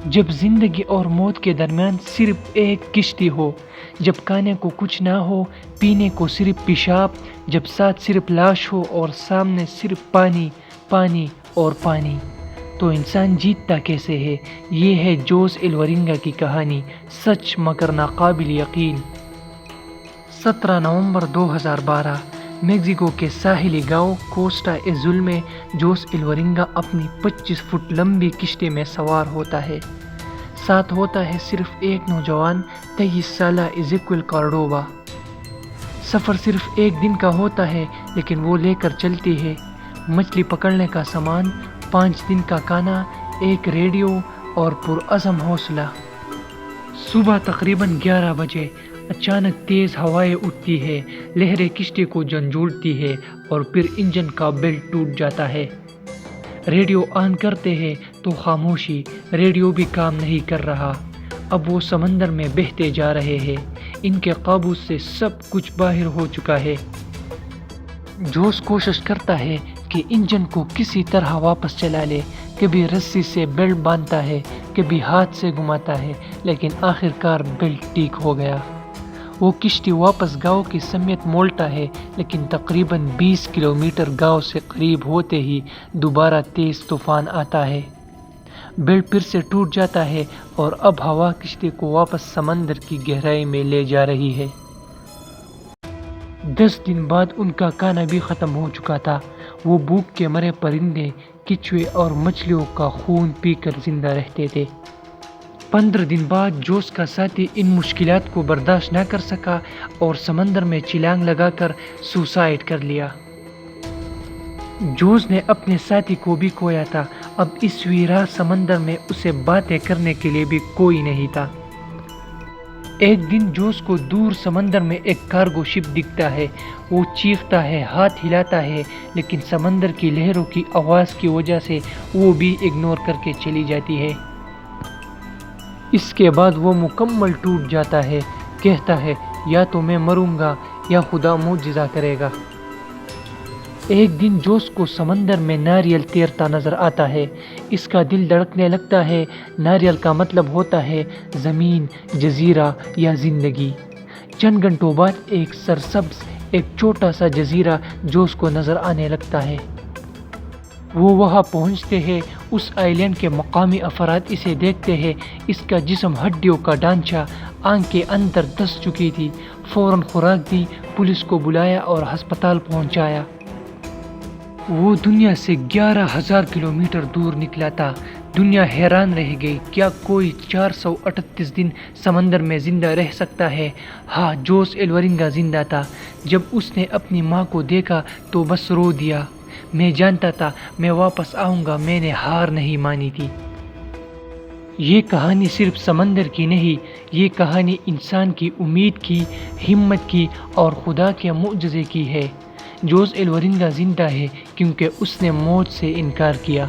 جب زندگی اور موت کے درمیان صرف ایک کشتی ہو، جب کھانے کو کچھ نہ ہو، پینے کو صرف پیشاب، جب ساتھ صرف لاش ہو اور سامنے صرف پانی، پانی اور پانی، تو انسان جیتتا کیسے ہے؟ یہ ہے جوس ایلورینگا کی کہانی، سچ مگر ناقابل یقین۔ 17 نومبر 2012 میکسیکو کے ساحلی گاؤں کوسٹا ایزول میں جوس ایلورینگا اپنی 25 فٹ لمبی کشتی میں سوار ہوتا ہے۔ ساتھ ہوتا ہے صرف ایک نوجوان 23 سالہ ایزیکویل کارڈوبا۔ سفر صرف ایک دن کا ہوتا ہے لیکن وہ لے کر چلتی ہے مچھلی پکڑنے کا سامان، 5 دن کا کھانا، ایک ریڈیو اور پرعزم حوصلہ۔ صبح تقریباً 11 بجے اچانک تیز ہوائیں اٹھتی ہے، لہریں کشتی کو جھنجھوڑتی ہے اور پھر انجن کا بیلٹ ٹوٹ جاتا ہے۔ ریڈیو آن کرتے ہیں تو خاموشی، ریڈیو بھی کام نہیں کر رہا۔ اب وہ سمندر میں بہتے جا رہے ہیں، ان کے قابو سے سب کچھ باہر ہو چکا ہے۔ جوس کوشش کرتا ہے کہ انجن کو کسی طرح واپس چلا لے، کبھی رسی سے بیلٹ باندھتا ہے، کبھی ہاتھ سے گھماتا ہے، لیکن آخر کار بیلٹ ٹھیک ہو گیا۔ وہ کشتی واپس گاؤں کی سمت موڑتا ہے، لیکن تقریباً 20 کلومیٹر گاؤں سے قریب ہوتے ہی دوبارہ تیز طوفان آتا ہے۔ بیلٹ پھر سے ٹوٹ جاتا ہے اور اب ہوا کشتی کو واپس سمندر کی گہرائی میں لے جا رہی ہے۔ 10 دن بعد ان کا کھانا بھی ختم ہو چکا تھا۔ وہ بھوک کے مرے پرندے، کچھوے اور مچھلیوں کا خون پی کر زندہ رہتے تھے۔ 15 دن بعد جوس کا ساتھی ان مشکلات کو برداشت نہ کر سکا اور سمندر میں چھلانگ لگا کر سوسائڈ کر لیا۔ جوس نے اپنے ساتھی کو بھی کھویا تھا۔ اب اس ویراں سمندر میں اسے باتیں کرنے کے لیے بھی کوئی نہیں تھا۔ ایک دن جوس کو دور سمندر میں ایک کارگو شپ دکھتا ہے۔ وہ چیختا ہے، ہاتھ ہلاتا ہے، لیکن سمندر کی لہروں کی آواز کی وجہ سے وہ بھی اگنور کر کے چلی جاتی ہے۔ اس کے بعد وہ مکمل ٹوٹ جاتا ہے، کہتا ہے یا تو میں مروں گا یا خدا معجزہ کرے گا۔ ایک دن جوس کو سمندر میں ناریل تیرتا نظر آتا ہے۔ اس کا دل دھڑکنے لگتا ہے۔ ناریل کا مطلب ہوتا ہے زمین، جزیرہ یا زندگی۔ چند گھنٹوں بعد ایک سرسبز، ایک چھوٹا سا جزیرہ جوس کو نظر آنے لگتا ہے۔ وہ وہاں پہنچتے ہیں۔ اس آئی لینڈ کے مقامی افراد اسے دیکھتے ہیں۔ اس کا جسم ہڈیوں کا ڈھانچہ، آنکھیں اندر دھس چکی تھی۔ فوراً خوراک دی، پولیس کو بلایا اور ہسپتال پہنچایا۔ وہ دنیا سے 11,000 کلومیٹر دور نکلا تھا۔ دنیا حیران رہ گئی، کیا کوئی 438 دن سمندر میں زندہ رہ سکتا ہے؟ ہاں، جوس ایلورینگا زندہ تھا۔ جب اس نے اپنی ماں کو دیکھا تو بس رو دیا۔ میں جانتا تھا میں واپس آؤں گا، میں نے ہار نہیں مانی تھی۔ یہ کہانی صرف سمندر کی نہیں، یہ کہانی انسان کی امید کی، ہمت کی اور خدا کے معجزے کی ہے۔ جوس ایلورینگا زندہ ہے کیونکہ اس نے موت سے انکار کیا۔